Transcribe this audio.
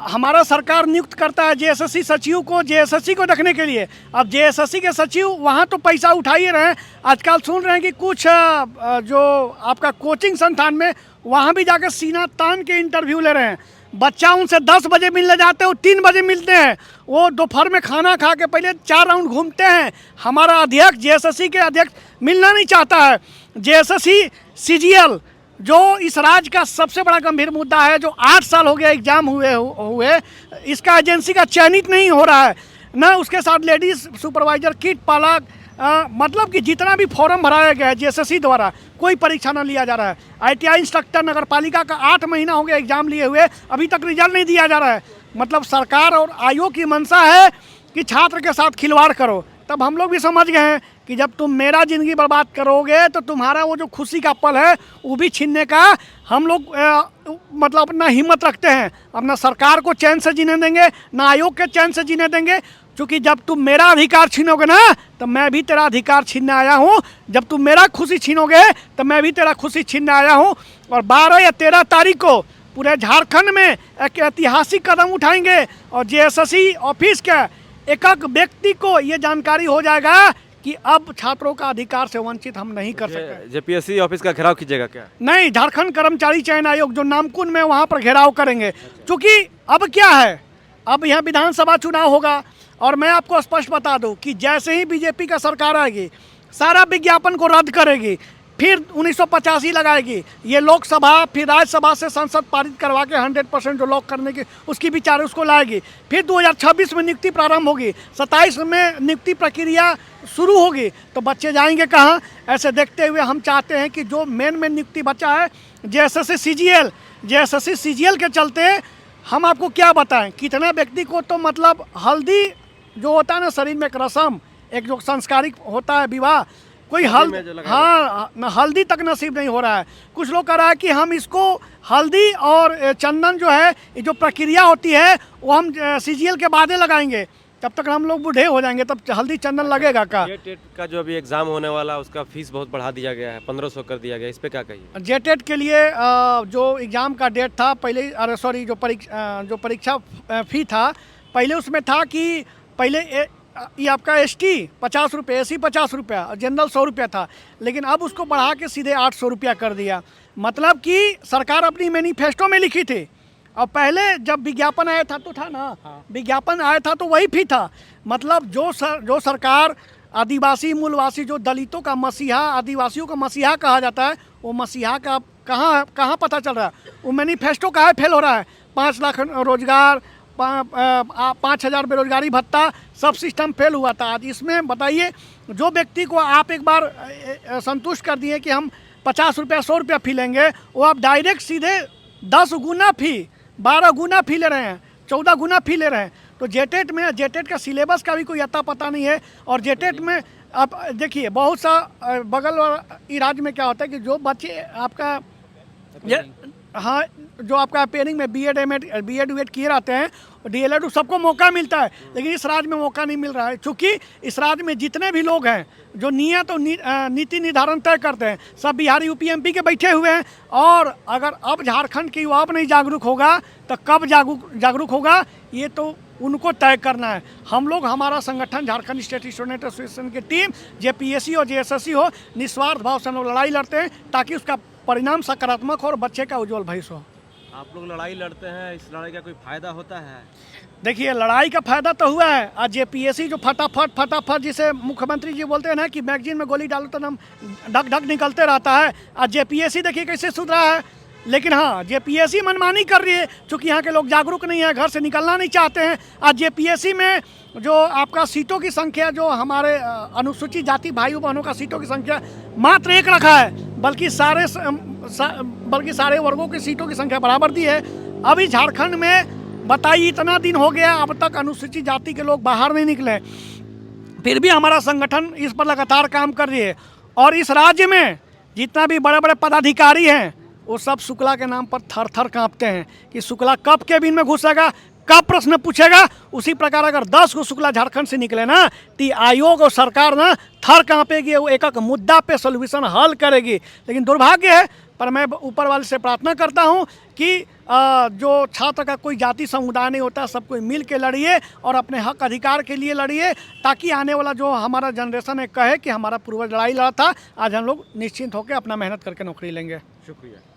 हमारा सरकार नियुक्त करता है जेएसएससी सचिव को जेएसएससी को देखने के लिए। अब जेएसएससी के सचिव वहाँ तो पैसा उठा ही रहे हैं। आजकल सुन रहे हैं कि कुछ जो आपका कोचिंग संस्थान में वहाँ भी जाकर सीना तान के इंटरव्यू ले रहे हैं। बच्चा उनसे 10 बजे मिलने जाते हैं, वो 3 बजे मिलते हैं। वो दोपहर में खाना खा के पहले 4 राउंड घूमते हैं। हमारा अध्यक्ष जेएसएससी के अध्यक्ष मिलना नहीं चाहता है। जेएसएससी सीजीएल जो इस राज्य का सबसे बड़ा गंभीर मुद्दा है, जो 8 साल हो गया एग्जाम हुए इसका एजेंसी का चयनित नहीं हो रहा है। न उसके साथ लेडीज सुपरवाइजर किट पालक मतलब कि जितना भी फॉर्म भराया गया है जेएसएससी द्वारा कोई परीक्षा न लिया जा रहा है। आईटीआई इंस्ट्रक्टर नगर पालिका का 8 महीना हो गया एग्जाम लिए हुए, अभी तक रिजल्ट नहीं दिया जा रहा है। मतलब सरकार और आयोग की मंशा है कि छात्र के साथ खिलवाड़ करो। तब हम लोग भी समझ गए हैं कि जब तुम मेरा ज़िंदगी बर्बाद करोगे तो तुम्हारा वो जो खुशी का पल है वो भी छीनने का हम लोग मतलब अपना हिम्मत रखते हैं। अपना सरकार को चैन से जीने देंगे, ना आयोग के चैन से जीने देंगे। क्योंकि जब तुम मेरा अधिकार छीनोगे ना तो मैं भी तेरा अधिकार छीनने आया हूँ। जब तुम मेरा खुशी छीनोगे तो मैं भी तेरा खुशी छीनने आया हूँ। और 12 या 13 तारीख को पूरे झारखंड में एक ऐतिहासिक कदम उठाएंगे और जेएसएससी ऑफिस के एक व्यक्ति को ये जानकारी हो जाएगा कि अब छात्रों का अधिकार से वंचित हम नहीं कर सकते। जेपीएससी ऑफिस का घेराव कीजिएगा क्या? नहीं, झारखंड कर्मचारी चयन आयोग जो नामकुन में वहाँ पर घेराव करेंगे। क्योंकि अब क्या है, अब यहाँ विधानसभा चुनाव होगा और मैं आपको स्पष्ट बता दूं कि जैसे ही बीजेपी का सरकार आएगी सारा विज्ञापन को रद्द करेगी, फिर 1985 लगाएगी। ये लोकसभा फिर राज्यसभा से संसद पारित करवा के 100% जो लॉक करने की उसकी विचार उसको लाएगी। फिर 2026 में नियुक्ति प्रारंभ होगी, 27 में नियुक्ति प्रक्रिया शुरू होगी। तो बच्चे जाएंगे कहाँ? ऐसे देखते हुए हम चाहते हैं कि जो मेन नियुक्ति बचा है जेएसएससी सीजीएल के चलते हम आपको क्या बताएं, कितने व्यक्ति को तो मतलब हल्दी जो होता है ना शरीर में एक रस्म, एक जो संस्कारिक होता है विवाह, कोई हल्दी तक नसीब नहीं हो रहा है। कुछ लोग कह रहा है कि हम इसको हल्दी और चंदन जो है ये जो प्रक्रिया होती है वो हम सीजीएल के बाद लगाएंगे। तब तक हम लोग बूढ़े हो जाएंगे, तब हल्दी चंदन लगेगा का? जेटेट का जो अभी एग्जाम होने वाला उसका फीस बहुत बढ़ा दिया गया है, 1500 कर दिया गया, इस पे क्या कहिए? जेटेट के लिए जो एग्ज़ाम का डेट था पहले, जो परीक्षा फी था पहले उसमें था कि पहले ये आपका एसटी 50 रुपये, एसी 50 रुपया और जनरल 100 रुपया था। लेकिन अब उसको बढ़ा के सीधे 800 रुपया कर दिया। मतलब कि सरकार अपनी मैनिफेस्टो में लिखी थी और पहले जब विज्ञापन आया था तो था ना, विज्ञापन आया था तो वही फी था। मतलब जो सरकार आदिवासी मूलवासी जो दलितों का मसीहा, आदिवासियों का मसीहा कहा जाता है, वो मसीहा का कहाँ पता चल रहा है? वो मैनिफेस्टो कहाँ फेल हो रहा है? 5 लाख रोजगार, 5000 बेरोजगारी भत्ता, सब सिस्टम फेल हुआ था। आज इसमें बताइए, जो व्यक्ति को आप एक बार संतुष्ट कर दिए कि हम 50 रुपया 100 रुपया फी लेंगे, वो आप डायरेक्ट सीधे 10 गुना फी, 12 गुना फी ले रहे हैं, 14 गुना फी ले रहे हैं। तो जेटेट में जेटेट का सिलेबस का भी कोई अता पता नहीं है। और जेटेट में आप देखिए बहुत सा बगल राज्य में क्या होता है कि जो बच्चे आपका हाँ जो आपका पेयरिंग में बीएड वीएड किए रहते हैं, डीएलएड सबको मौका मिलता है, लेकिन इस राज्य में मौका नहीं मिल रहा है। क्योंकि इस राज्य में जितने भी लोग हैं जो नियत और नीति निर्धारण तय करते हैं सब बिहार यूपी एमपी के बैठे हुए हैं। और अगर अब झारखंड की युवा नहीं जागरूक होगा तो कब जागरूक होगा ये तो उनको तय करना है। हम लोग, हमारा संगठन झारखंड स्टेट स्टूडेंट एसोसिएशन की टीम जेपीएससी और जेएसएससी हो, निस्वार्थ भाव से हम लोग लड़ाई लड़ते हैं ताकि उसका परिणाम सकारात्मक हो और बच्चे का उज्जवल भविष्य हो। आप लोग लड़ाई लड़ते हैं, इस लड़ाई का कोई फायदा होता है? देखिए, लड़ाई का फायदा तो हुआ है। आज जेपीएससी जो फटाफट जिसे मुख्यमंत्री जी बोलते हैं ना कि मैगजीन में गोली डालो तो नाम ढक निकलते रहता है। आज जेपीएससी देखिए कैसे सुधरा है। लेकिन हाँ, जेपीएससी मनमानी कर रही है क्योंकि यहाँ के लोग जागरूक नहीं है, घर से निकलना नहीं चाहते हैं। आज जेपीएससी में जो आपका सीटों की संख्या, जो हमारे अनुसूचित जाति भाइयों बहनों का सीटों की संख्या मात्र 1 रखा है, बल्कि सारे वर्गों की सीटों की संख्या बराबर दी है। अभी झारखंड में बताइए, इतना दिन हो गया अब तक अनुसूचित जाति के लोग बाहर नहीं निकले, फिर भी हमारा संगठन इस पर लगातार काम कर रही है। और इस राज्य में जितना भी बड़े बड़े पदाधिकारी हैं वो सब शुक्ला के नाम पर थर थर काँपते हैं कि शुक्ला कब केबिन में घुसेगा, कब प्रश्न पूछेगा। उसी प्रकार अगर 10 को शुक्ला झारखंड से निकले ना तो आयोग और सरकार ना थर काँपेगी, वो एक मुद्दा पे सोल्यूशन हल करेगी। लेकिन दुर्भाग्य है पर मैं ऊपर वाले से प्रार्थना करता हूँ कि जो छात्र का कोई जाति समुदाय नहीं होता, सब कोई मिल के लड़िए और अपने हक अधिकार के लिए लड़िए, ताकि आने वाला जो हमारा जनरेशन है कहे कि हमारा पूर्वज लड़ाई लड़ा था, आज हम लोग निश्चिंत होकर अपना मेहनत करके नौकरी लेंगे। शुक्रिया।